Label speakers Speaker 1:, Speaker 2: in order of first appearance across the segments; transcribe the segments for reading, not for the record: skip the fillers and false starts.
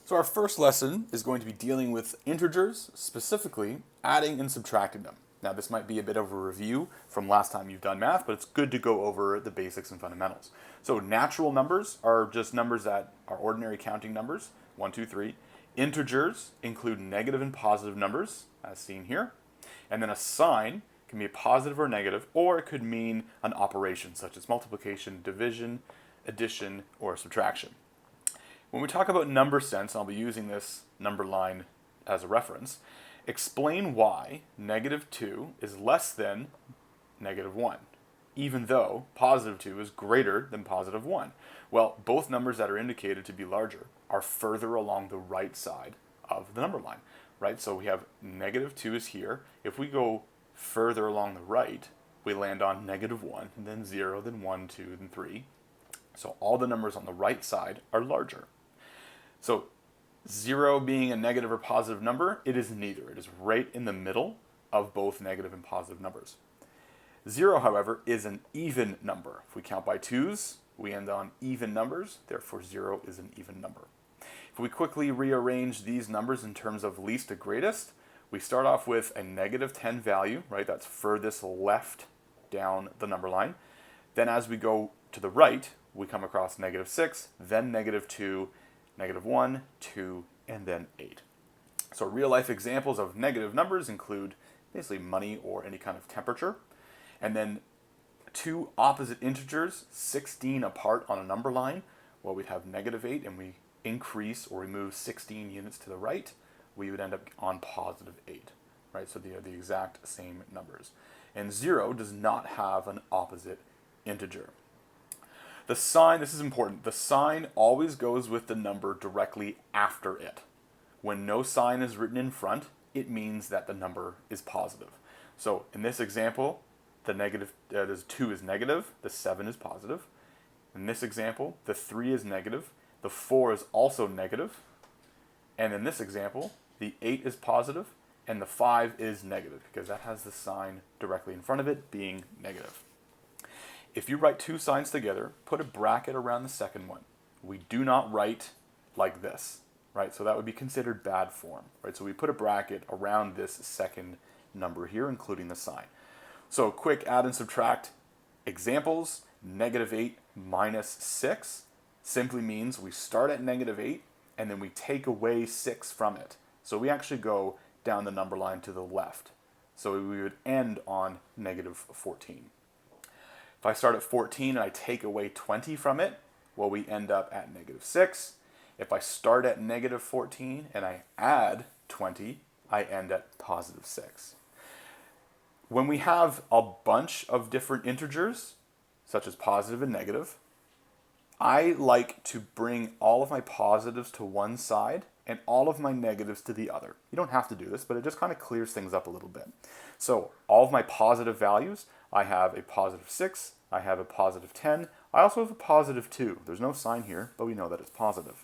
Speaker 1: So our first lesson is going to be dealing with integers, specifically adding and subtracting them. Now this might be a bit of a review from last time you've done math, but it's good to go over the basics and fundamentals. So natural numbers are just numbers that are ordinary counting numbers, 1, 2, 3. Integers include negative and positive numbers, as seen here. And then a sign can be a positive or negative, or it could mean an operation, such as multiplication, division, addition, or subtraction. When we talk about number sense, and I'll be using this number line as a reference, explain why negative 2 is less than negative 1, even though positive 2 is greater than positive 1. Well, both numbers that are indicated to be larger are further along the right side of the number line, right? So we have negative 2 is here. If we go further along the right, we land on negative 1, and then 0, then 1, 2, then 3. So all the numbers on the right side are larger. So 0 being a negative or positive number, it is neither. It is right in the middle of both negative and positive numbers. 0, however, is an even number. If we count by twos, we end on even numbers. Therefore, 0 is an even number. If we quickly rearrange these numbers in terms of least to greatest, we start off with a negative 10 value, right? That's furthest left down the number line. Then as we go to the right, we come across negative 6, then negative 2, negative 1, 2, and then 8. So real life examples of negative numbers include basically money or any kind of temperature. And then two opposite integers, 16 apart on a number line. Well, we'd have negative 8 and we increase or remove 16 units to the right, we would end up on positive 8, right? So they are the exact same numbers. And 0 does not have an opposite integer. The sign, this is important, the sign always goes with the number directly after it. When no sign is written in front, it means that the number is positive. So in this example, the 2 is negative, the 7 is positive. In this example, the 3 is negative, the 4 is also negative. And in this example, the 8 is positive, and the 5 is negative, because that has the sign directly in front of it being negative. If you write two signs together, put a bracket around the second one. We do not write like this, right? So that would be considered bad form, right? So we put a bracket around this second number here, including the sign. So quick add and subtract examples. Negative 8 minus 6 simply means we start at negative 8 and then we take away 6 from it. So we actually go down the number line to the left. So we would end on negative 14. If I start at 14 and I take away 20 from it, well, we end up at negative 6. If I start at negative 14 and I add 20, I end at positive 6. When we have a bunch of different integers, such as positive and negative, I like to bring all of my positives to one side and all of my negatives to the other. You don't have to do this, but it just kind of clears things up a little bit. So all of my positive values, I have a positive 6, I have a positive 10, I also have a positive 2. There's no sign here, but we know that it's positive.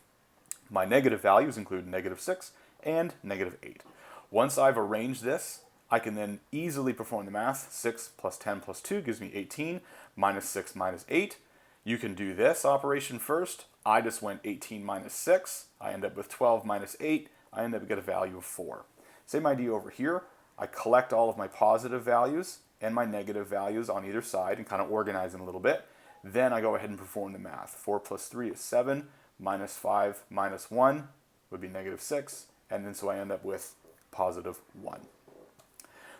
Speaker 1: My negative values include negative 6 and negative 8. Once I've arranged this, I can then easily perform the math. 6 plus 10 plus 2 gives me 18, minus 6 minus 8. You can do this operation first. I just went 18 minus 6. I end up with 12 minus 8. I end up with a value of 4. Same idea over here. I collect all of my positive values and my negative values on either side and kind of organize them a little bit. Then I go ahead and perform the math. 4 plus 3 is 7, minus 5 minus 1 would be negative 6, and then so I end up with positive 1.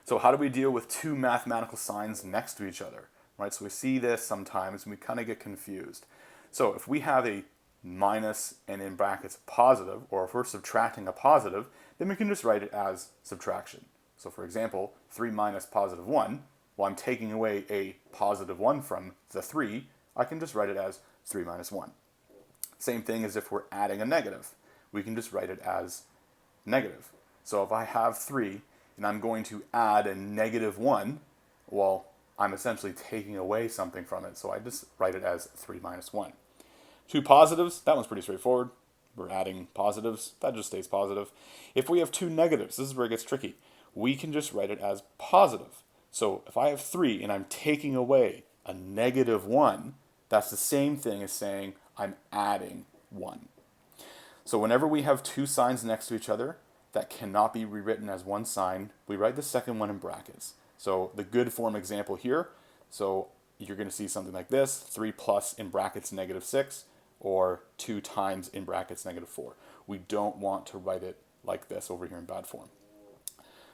Speaker 1: So how do we deal with two mathematical signs next to each other? Right? So we see this sometimes and we kind of get confused. So if we have a minus and in brackets positive, or if we're subtracting a positive, then we can just write it as subtraction. So for example, 3 minus positive 1, well, I'm taking away a positive 1 from the 3, I can just write it as 3 minus 1. Same thing as if we're adding a negative. We can just write it as negative. So if I have 3 and I'm going to add a negative 1, well, I'm essentially taking away something from it, so I just write it as 3 minus 1. Two positives, that one's pretty straightforward. We're adding positives, that just stays positive. If we have two negatives, this is where it gets tricky. We can just write it as positive. So if I have 3 and I'm taking away a negative 1, that's the same thing as saying I'm adding 1. So whenever we have two signs next to each other that cannot be rewritten as one sign, we write the second one in brackets. So the good form example here, so you're going to see something like this, 3 plus in brackets -6, or 2 times in brackets -4. We don't want to write it like this over here in bad form.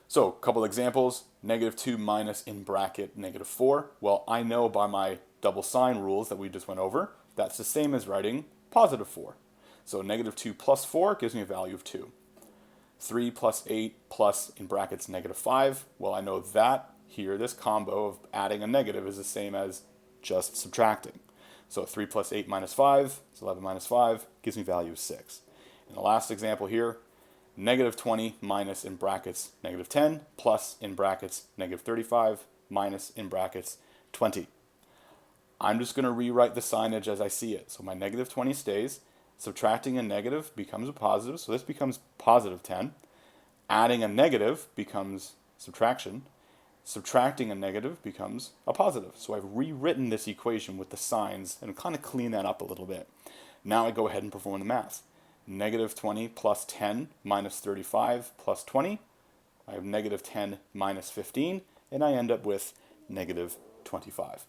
Speaker 1: So a couple examples, -2 minus in bracket -4. Well, I know by my double sign rules that we just went over, that's the same as writing +4. So -2 plus 4 gives me a value of 2. 3 plus 8 plus in brackets -5. Well, I know that here, this combo of adding a negative is the same as just subtracting. So 3 plus 8 minus 5 is 11 minus 5, gives me value of 6. And the last example here, -20 minus in brackets -10 plus in brackets -35 minus in brackets 20. I'm just going to rewrite the signage as I see it. So my -20 stays. Subtracting a negative becomes a positive, so this becomes +10. Adding a negative becomes subtraction. Subtracting a negative becomes a positive. So I've rewritten this equation with the signs and kind of clean that up a little bit. Now I go ahead and perform the math. -20 plus 10 minus 35 plus 20. I have -10 minus 15, and I end up with -25.